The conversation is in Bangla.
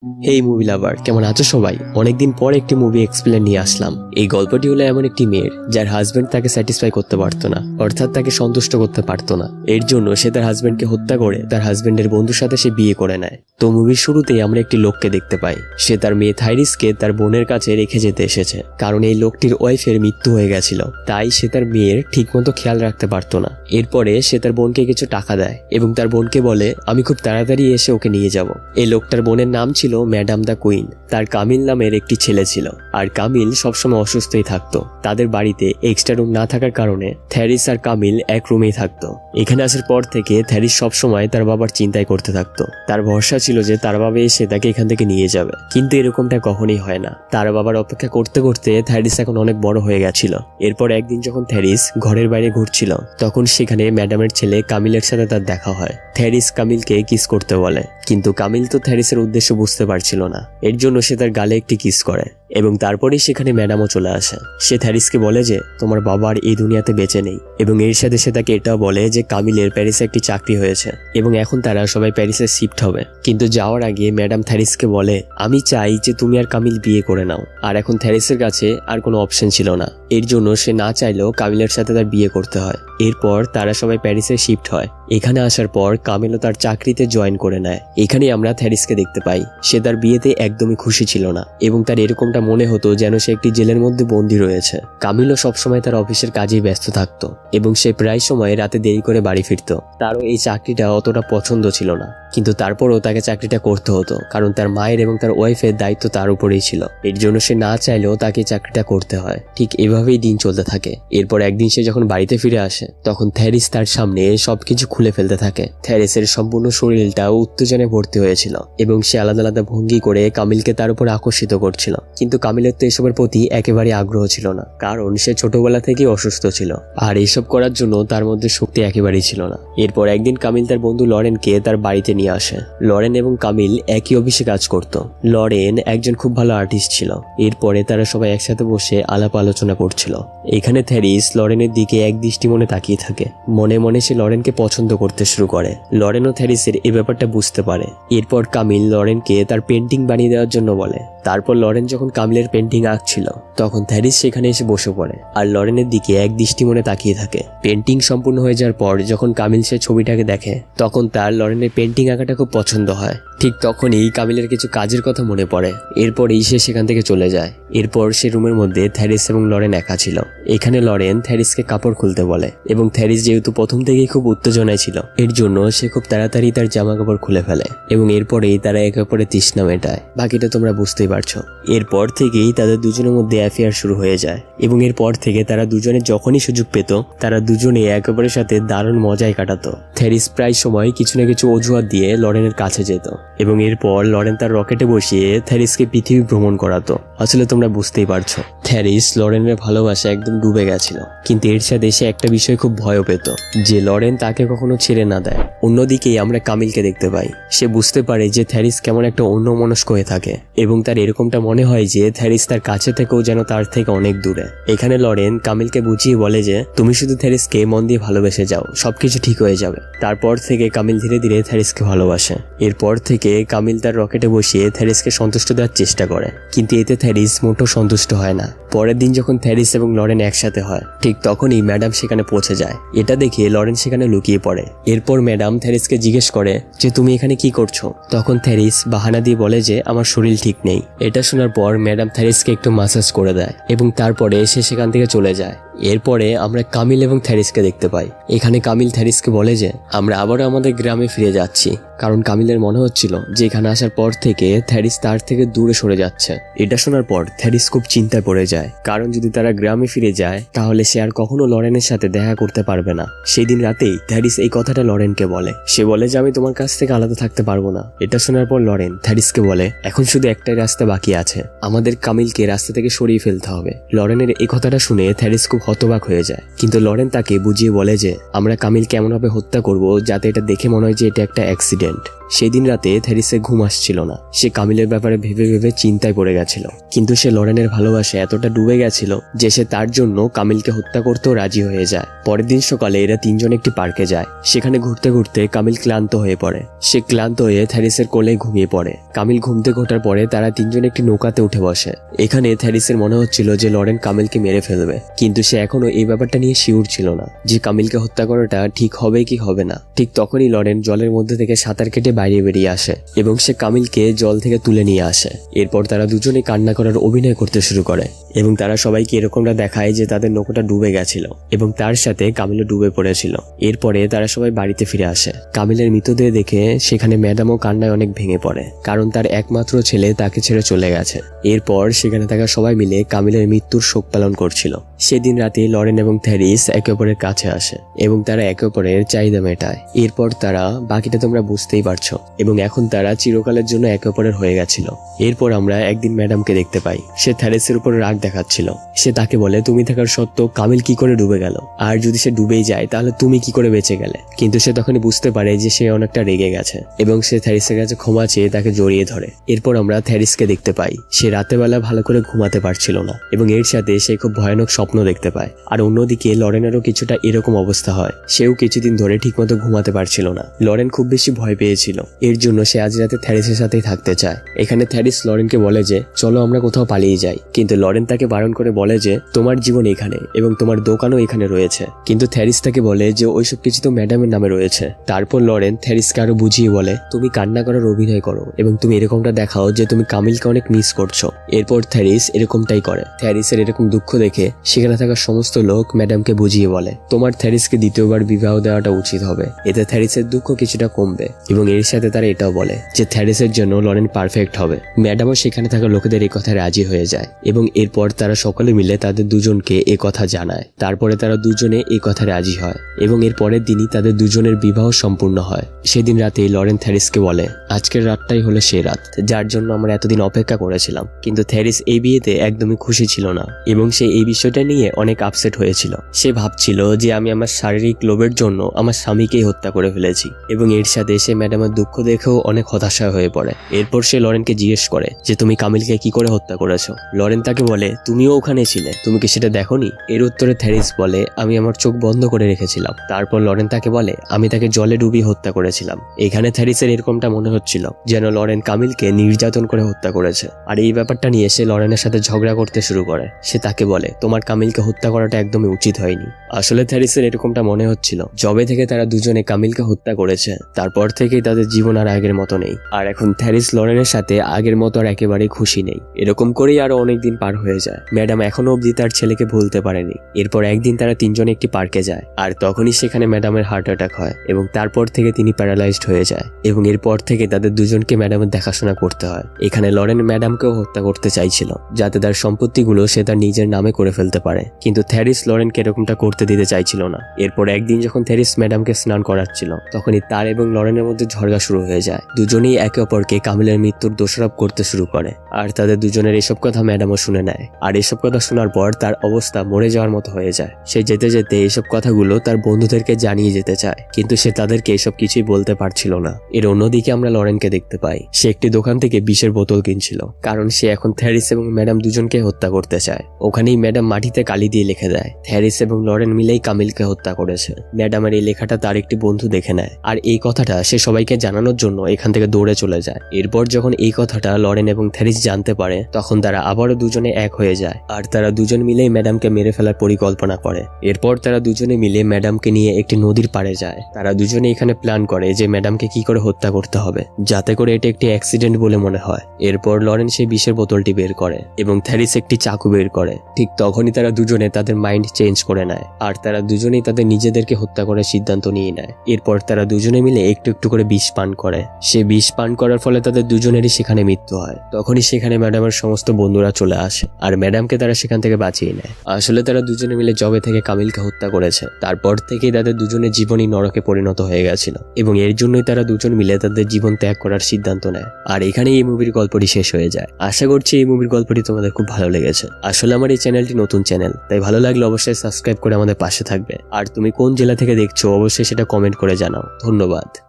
এই মুভি লাভার কেমন আছো সবাই? অনেকদিন পর একটি মুভি এক্সপ্লেন নিয়ে আসলাম। এই গল্পটি হলো এমন একটি মেয়ের যার হাজবেন্ড তাকে স্যাটিসফাই করতে পারতো না, অর্থাৎ তাকে সন্তুষ্ট করতে পারতো না। এর জন্য সে তার হাজবেন্ডকে হত্যা করে তার হাজবেন্ডের বন্ধুর সাথে সে বিয়ে করে নেয়। তো মুভির শুরুতেই আমরা একটি লোককে দেখতে পাই। সে তার মেয়ে থাইরিসকে তার বোনের কাছে রেখে যেতে এসেছে, কারণ এই লোকটির ওয়াইফের মৃত্যু হয়ে গেছিল, তাই সে তার মেয়ের ঠিকমতো খেয়াল রাখতে পারতো না। এরপরে সে তার বোনকে কিছু টাকা দেয় এবং তার বোনকে বলে আমি খুব তাড়াতাড়ি এসে ওকে নিয়ে যাব। এই লোকটার বোনের নাম ছিল ম্যাডাম দা কুইন। তার কামিল নামের একটি ছেলে ছিল, আর কামিল সবসময় অসুস্থই থাকতো। তাদের বাড়িতে এক্সট্রা রুম না থাকার কারণে থ্যারিস আর কামিল এক রুমেই থাকতো। এখানে আসার পর থেকে থ্যারিস সবসময় তার বাবার চিন্তায় করতে থাকতো। তার ভরসা ছিল যে তার বাবা এসে তাকে এখান থেকে নিয়ে যাবে, কিন্তু এরকমটা কখনোই হয় না। তার বাবার অপেক্ষা করতে করতে থ্যারিস এখন অনেক বড় হয়ে গেছিল। এরপর একদিন যখন থ্যারিস ঘরের বাইরে ঘুরছিল, তখন সেখানে ম্যাডামের ছেলে কামিলের সাথে তার দেখা হয়। থ্যারিস কামিলকে কিস করতে বলে, কিন্তু কামিল তো থ্যারিসের উদ্দেশ্য বুঝতে পারছিল না। এর জন্য সে তার গালে একটি কিস করে এবং তারপরেই সেখানে ম্যাডামও চলে আসে। সে থ্যারিসকে বলে যে তোমার বাবা আর এই দুনিয়াতে বেঁচে নেই, এবং এর সাথে সে তাকে এটাও বলে যে কামিলের প্যারিসে একটি চাকরি হয়েছে এবং এখন তারা সবাই প্যারিসে শিফট হবে। কিন্তু যাওয়ার আগে ম্যাডাম থ্যারিসকে বলে আমি চাই যে তুমি আর কামিল বিয়ে করে নাও। আর এখন থ্যারিসের কাছে আর কোনো অপশন ছিল না, এর জন্য সে না চাইলেও কামিলের সাথে তার বিয়ে করতে হয়। এরপর তারা সবাই প্যারিসে শিফট হয়। এখানে আসার পর কামিলও তার চাকরিতে জয়েন করে নেয়। এখানে আমরা থ্যারিসকে দেখতে পাই। সে তার বিয়েতে একদমই খুশি ছিল না এবং তার এরকমটা মনে হতো যেন সে একটি জেলের মধ্যে বন্দী রয়েছে। কামিলও সবসময় তার অফিসের কাজেই ব্যস্ত থাকতো এবং সে প্রায় সময় রাতে দেরি করে বাড়ি ফিরত। তারও এই চাকরিটা অতটা পছন্দ ছিল না, কিন্তু তারপরও তাকে চাকরিটা করতে হতো, কারণ তার মায়ের এবং তার ওয়াইফের দায়িত্ব তার উপরেই ছিল। এর জন্য সে না চাইলেও তাকে চাকরিটা করতে হয়। ঠিক এভাবেই দিন চলতে থাকে। এরপর একদিন সে যখন বাড়িতে ফিরে আসে, তখন থ্যারিস তার সামনে সবকিছু খুলে ফেলতে থাকে। থ্যারিসের সম্পূর্ণ শরীরটা উত্তেজনায় ভর্তি হয়েছিল এবং সে আলাদা আলাদা ভঙ্গি করে কামিলকে তার উপর আকর্ষিত করছিল। কিন্তু কামিলের তো এসবের প্রতি একেবারেই আগ্রহ ছিল না, কারণ সে ছোটবেলা থেকেই অসুস্থ ছিল, আর এসব করার জন্য তার মধ্যে শক্তি একেবারেই ছিল না। এরপর একদিন কামিল তার বন্ধু লরেনকে তার বাড়িতে নিয়ে আসে। লরেন এবং কামিল একই অফিসে কাজ করত। লরেন একজন খুব ভালো আর্টিস্ট ছিল। এরপরে তারা সবাই একসাথে বসে আলাপ আলোচনা করছিল। এখানে থ্যারিস লরেনের দিকে এক দৃষ্টি মনে তাকিয়ে থাকে। মনে মনে সে লরেনকে পছন্দ করতে শুরু করে। লরেন ও থ্যারিসের এই ব্যাপারটা বুঝতে পারে। এরপর কামিল লরেনকে তার পেন্টিং বানিয়ে দেওয়ার জন্য বলে। তারপর লরেন যখন কামিলের পেন্টিং আঁকছিল, তখন থ্যারিস সেখানে এসে বসে পড়ে আর লরেনের দিকে এক দৃষ্টি মনে তাকিয়ে থাকে। পেন্টিং সম্পূর্ণ হয়ে যাওয়ার পর যখন কামিল সে ছবিটাকে দেখে, তখন তার লরেনের পেন্টিং আঁকাটা খুব পছন্দ হয়। ঠিক তখনই কামিলের কিছু কাজের কথা মনে পড়ে। এরপরেই সে সেখান থেকে চলে যায়। এরপর সে রুমের মধ্যে থ্যারিস এবং লরেন একা ছিল। এখানে লরেন থ্যারিসকে কাপড় খুলতে বলে এবং থ্যারিস যেহেতু প্রথম থেকেই খুব উত্তেজনায় ছিল, এর জন্য সে খুব তাড়াতাড়ি তার জামা কাপড় খুলে ফেলে এবং এরপরেই তারা একে অপরের তৃষ্ণা মেটায়। বাকিটা তোমরা বুঝতেই পারছো। এরপর থেকেই তাদের দুজনের মধ্যে অ্যাফেয়ার শুরু হয়ে যায় এবং এরপর থেকে তারা দুজনে যখনই সুযোগ পেত, তারা দুজনে একে অপরের সাথে দারুণ মজায় কাটাতো। থ্যারিস প্রায় সময় কিছু না কিছু অজুহাত দিয়ে লরেনের কাছে যেত এবং এরপর লরেন তার রকেটে বসিয়ে থ্যারিসকে পৃথিবী ভ্রমণ করাতো। আসলে তোমরা বুঝতেই পারছো, থ্যারিস লরেনের ভালোবাসা একদম ডুবে গেছিল, কিন্তু এর সাথে সে একটা বিষয় খুব ভয়ও পেত, যে লরেন তাকে কখনো ছেড়ে না দেয়। অন্যদিকেই আমরা কামিলকে দেখতে পাই। সে বুঝতে পারে যে থ্যারিস কেমন একটা অন্যমনস্ক হয়ে থাকে এবং তার এরকমটা মনে হয় যে থ্যারিস তার কাছে থেকেও যেন তার থেকে অনেক দূরে। এখানে লরেন কামিলকে বুঝিয়ে বলে যে তুমি শুধু থ্যারিসকে মন দিয়ে ভালোবেসে যাও, সবকিছু ঠিক হয়ে যাবে। তারপর থেকে কামিল ধীরে ধীরে থ্যারিসকে ভালোবাসে। এরপর থেকে কামিল তার রকেটে বসিয়ে থ্যারিসকে সন্তুষ্ট দেওয়ার চেষ্টা করে, কিন্তু এতে থ্যারিস মোটেও সন্তুষ্ট হয় না। পরের দিন যখন থ্যারিস এবং লরেন একসাথে হয়, ঠিক তখনই ম্যাডাম সেখানে পৌঁছে যায়। এটা দেখে লরেন সেখানে লুকিয়ে পড়ে। এরপর ম্যাডাম থ্যারিসকে জিজ্ঞেস করে যে তুমি এখানে কি করছো। তখন থ্যারিস বাহানা দিয়ে বলে যে আমার শরীর ঠিক নেই। এটা শোনার পর ম্যাডাম থ্যারিসকে একটু মাসাজ করে দেয় এবং তারপরে সে সেখান থেকে চলে যায়। এরপরে আমরা কামিল এবং থ্যারিসকে দেখতে পাই। এখানে কামিল থ্যারিসকে বলে যে আমরা আবারও আমাদের গ্রামে ফিরে যাচ্ছি, কারণ কামিলের মনে হচ্ছিল যে এখানে আসার পর থেকে থ্যারিস তার থেকে দূরে সরে যাচ্ছে। এটা শোনার পর থ্যারিস খুব চিন্তায় পড়ে যায়, কারণ যদি তারা গ্রামে ফিরে যায় তাহলে সে আর কখনো লরেনের সাথে দেখা করতে পারবে না। সেই দিন রাতেই থ্যারিস এই কথাটা লরেনকে বলে। সে বলে যে আমি তোমার কাছ থেকে আলাদা থাকতে পারবো না। এটা শোনার পর লরেন থ্যারিসকে বলে এখন শুধু একটাই রাস্তা বাকি আছে, আমাদের কামিলকে রাস্তা থেকে সরিয়ে ফেলতে হবে। লরেনের এই কথাটা শুনে থ্যারিস খুব হতবাক হয়ে যায়, কিন্তু লরেন তাকে বুঝিয়ে বলে যে আমরা কামিলকে এমনভাবে হত্যা করব যাতে এটা দেখে মনে হয় যে এটা একটা অ্যাক্সিডেন্ট। সেদিন রাতে থ্যারিসের ঘুম আসছিল না। সে কামিলের ব্যাপারে ভেবে ভেবে চিন্তায় পড়ে গেছিল, কিন্তু সে লরেনের ভালোবাসা এতটা ডুবে গেছিল যে সে তার জন্য কামিলকে হত্যা করতেও রাজি হয়ে যায়। পরের দিন সকালে এরা তিনজন একটি পার্কে যায়। সেখানে ঘুরতে ঘুরতে কামিল ক্লান্ত হয়ে পড়ে। সে ক্লান্ত হয়ে থ্যারিসের কোলে ঘুমিয়ে পড়ে। কামিল ঘুম থেকে ওঠার পরে তারা তিনজন একটি নৌকাতে উঠে বসে। এখানে থ্যারিসের মনে হচ্ছিল যে লরেন কামিলকে মেরে ফেলবে, কিন্তু সে এখনো এই ব্যাপারটা নিয়ে শিওর ছিল না যে কামিলকে হত্যা করাটা ঠিক হবে কি হবে না। ঠিক তখনই লরেন জলের মধ্যে থেকে সাঁতার কেটে বাইরে বেরিয়ে আসে এবং সে কামিলকে জল থেকে তুলে নিয়ে আসে। এরপর তারা দুজনেই কান্না করার অভিনয় করতে শুরু করে এবং তারা সবাইকে এরকমটা দেখায় যে তাদের নৌকাটা ডুবে গেছিল এবং তার সাথে কামিলও ডুবে পড়েছিল। এরপরে তারা সবাই বাড়িতে ফিরে আসে। কামিলের মৃতদেহ দেখে সেখানে ম্যাডামও কান্নায় অনেক ভেঙে পড়ে, কারণ তার একমাত্র ছেলে তাকে ছেড়ে চলে গেছে। এরপর সেখানে থাকা সবাই মিলে কামিলের মৃত্যুর শোক পালন করছিল। সেদিন রাতে লরেন এবং থ্যারিস একে অপরের কাছে আসে এবং তারা একে অপরের চাহিদা মেটায়। এরপর তারা বাকিটা তোমরা বুঝতেই পারছো এবং এখন তারা চিরকালের জন্য একে অপরের হয়ে গেছিল। এরপর আমরা একদিন ম্যাডামকে দেখতে পাই। সে থ্যারিসের উপর রাগ দেখাচ্ছিল। সে তাকে বলে, তুমি থাকার সত্ত্বেও কামিল কি করে ডুবে গেল, আর যদি সে ডুবেই যায় তাহলে তুমি কি করে বেঁচে গেলে। কিন্তু সে তখনই বুঝতে পারে যে সে অনেকটা রেগে গেছে এবং সে থ্যারিসের কাছে ক্ষমা চেয়ে তাকে জড়িয়ে ধরে। এরপর আমরা থ্যারিসকে দেখতে পাই। সে রাতেবেলা ভালো করে ঘুমাতে পারছিল না এবং এর সাথে সে খুব ভয়ানক স্বপ্ন দেখতে পায়। আর অন্যদিকে লরেনেরও কিছুটা এরকম অবস্থা হয়। সেও কিছুদিন ধরে ঠিকমতো ঘুমাতে পারছিল না। লরেন খুব বেশি ভয় পেয়েছিল, এর জন্য সে আজ রাতে থ্যারিসের সাথেই থাকতে চায়। এখানে থ্যারিস লরেনকে বলে যে চলো আমরা কোথাও পালিয়ে যাই, কিন্তু লরেন তাকে বারণ করে বলে যে তোমার জীবন এখানে এবং তোমার দোকানও এখানে রয়েছে। কিন্তু থ্যারিস তাকে বলে যে ওইসব কিছু তো ম্যাডামের নামে রয়েছে। তারপর লরেন থ্যারিসকে আরো বুঝিয়ে বলে, তুমি কান্না করার অভিনয় করো এবং তুমি এরকমটা দেখাও যে তুমি কামিলকে অনেক মিস করছো। এরপর থ্যারিস এরকমটাই করে। থ্যারিসের এরকম দুঃখ দেখে সেখানে থাকা সমস্ত লোক ম্যাডামকে বুঝিয়ে বলে, তোমার থ্যারিসকে দ্বিতীয়বার বিবাহ দেওয়াটা উচিত হবে, এতে থ্যারিসের দুঃখ কিছুটা কমবে। এবং এর সাথে তারা এটাও বলে যে থ্যারিসের জন্য লরেন পারফেক্ট হবে। ম্যাডামও সেখানে থাকা লোকেদের এই কথায় রাজি হয়ে যায় এবং এরপর তারা সকলে মিলে তাদের দুজনকে এই কথা জানায়। তারপরে তারা দুজনে এই কথা রাজি হয় এবং এর পরের দিনই তাদের দুজনের বিবাহ সম্পূর্ণ হয়। সেদিন রাতে লরেন থ্যারিসকে বলে, আজকের রাতটাই হলো সেই রাত যার জন্য আমরা এতদিন অপেক্ষা করেছিলাম। কিন্তু থ্যারিস এই বিয়েতে একদমই খুশি ছিল না এবং সে এই বিষয়টা নিয়ে অনেক আপসেট হয়েছিল। সে ভাবছিল যে আমি আমার শারীরিক লোভের জন্য আমার স্বামীকেই হত্যা করে ফেলেছি এবং এর সাথে সে ম্যাডামের দুঃখ দেখেও অনেক হতাশা হয়ে পড়ে। এরপর সে লরেনকে জিজ্ঞেস করে যে তুমি কামিলকে কি করে হত্যা করেছো। লরেন তাকে বলে, তুমিও ওখানে ছিলে, তুমি কি সেটা দেখোনি? এর উত্তরে থ্যারিস বলে, আমি আমার চোখ বন্ধ করে রেখেছিলাম। তারপর লরেন তাকে বলে, আমি তাকে জলে ডুবিয়ে হত্যা করেছিলাম। এখানে থ্যারিসের এরকমটা মনে হচ্ছিল যেন লরেন কামিলকে নির্যাতন করে হত্যা করেছে। আর এই ব্যাপারটা নিয়ে সে লরেনের সাথে ঝগড়া করতে শুরু করে। সে তাকে বলে, তোমার কামিলকে হত্যা করাটা একদমই উচিত হয়নি। আসলে থ্যারিসের এরকমটা মনে হচ্ছিল যবে থেকে তারা দুজনে কামিলকে হত্যা করেছে তারপর থেকেই তাদের জীবন আর আগের মতো নেই। আর এখন থ্যারিস লরেনের সাথে আগের মতো আর একেবারেই খুশি নেই। এরকম করেই আরো অনেকদিন পার হয়ে যায়। ম্যাডাম এখনো অবধি তার ছেলেকে ভুলতে পারেনি। এরপর একদিন তারা তিনজনে একটি পার্কে যায় আর তখনই সেখানে ম্যাডামের হার্ট অ্যাটাক হয় এবং তারপর থেকে তিনি প্যারালাইজড হয়ে যায় এবং এরপর থেকে তাদের দুজনকে ম্যাডামের দেখাশোনা করতে হয়। এখানে লরেন ম্যাডামকেও হত্যা করতে চাইছিল যাতে তার সম্পত্তিগুলো সে তার নিজের নামে করে ফেলতে পারে, কিন্তু থ্যারিস লরেনকে এরকমটা করতে দিতে চাইছিল না। এরপর একদিন যখন থ্যারিস ম্যাডামকে স্নান করাচ্ছিল তখনই তার এবং লরেনের মধ্যে ঝগড়া শুরু হয়ে যায়। দুজনেই একে অপরকে কামিলের মৃত্যুর দোষারোপ করতে শুরু করে আর তাদের দুজনের এসব কথা ম্যাডামও শুনে নেয়। আর এসব কথা শোনার পর তার অবস্থা মরে যাওয়ার মতো হয়ে যায়। সে যেতে যেতে এইসব কথাগুলো তার বন্ধুদেরকে জানিয়ে যেতে চায়, কিন্তু সে তাদেরকে এসব কিছুই বলতে পারছিল না। এর অন্যদিকে আমরা লরেনকে দেখতে পাই। সে একটি দোকান থেকে বিষের বোতল কিনছিল, কারণ সে এখন থ্যারিস এবং ম্যাডাম দুজনকে হত্যা করতে চায়। ওখানেই ম্যাডাম মাটিতে কালি দিয়ে লিখে দেয়, থ্যারিস এবং লরেন মিলেই কামিলকে হত্যা করেছে। ম্যাডামের এই লেখাটা তার একটি বন্ধু দেখে নেয় আর এই কথাটা সে সবাইকে জানানোর জন্য এখান থেকে দৌড়ে চলে যায়। এরপর যখন এই কথাটা লরেন এবং থ্যারিস জানতে পারে তখন তারা আবারও দুজনে এক হয়ে যায় আর তারা দুজন মিলেই ম্যাডামকে মেরে ফেলার পরিকল্পনা করে। এরপর তারা দুজনে মিলে ম্যাডামকে নিয়ে একটি নদীর পাড়ে যায়। তারা দুজনে এখানে প্ল্যান করে যে ম্যাডামকে কি করে হত্যা করতে হবে যাতে করে এটা একটি অ্যাক্সিডেন্ট বলে মনে হয়। এরপর লরেন সেই বিষের বোতলটি বের করে এবং থ্যারিস একটি চাকু বের করে। ঠিক তখনই তারা দুজনে তাদের মাইন্ড চেঞ্জ করে নেয় আর তারা দুজনেই তাদের নিজেদেরকে হত্যা করার সিদ্ধান্ত নিয়ে নেয়। এরপর তারা দুজনে মিলে একটু একটু করে বিষ পান করে। সে বিষ পান করার ফলে তাদের দুজনেরই সেখানে মৃত্যু হয়। তখনই সেখানে ম্যাডামের সমস্ত বন্ধুরা চলে আসে আর ম্যাডামকে তারা সেখান থেকে বাঁচিয়ে নেয়। আসলে তারা দুজনে মিলে জবে থেকে কামিলকে হত্যা করেছে তারপর থেকেই তাদের দুজনের জীবনই নরকে পরিণত হয়ে গেছিল এবং এর জন্যই তারা দুজন মিলে তাদের জীবন ত্যাগ করার সিদ্ধান্ত নেয়। আর এখানেই এই মুভির গল্পটি শেষ হয়ে যায়। আশা করছি এই মুভির গল্পটি তোমাদের খুব ভালো লেগেছে। আসলে আমার এই চ্যানেলটি নতুন চ্যানেল, তাই ভালো লাগলে অবশ্যই সাবস্ক্রাইব করে আমাদের পাশে থাকবে। আর তুমি কোন জেলা থেকে দেখছো অবশ্যই সেটা কমেন্ট করে জানাও। ধন্যবাদ।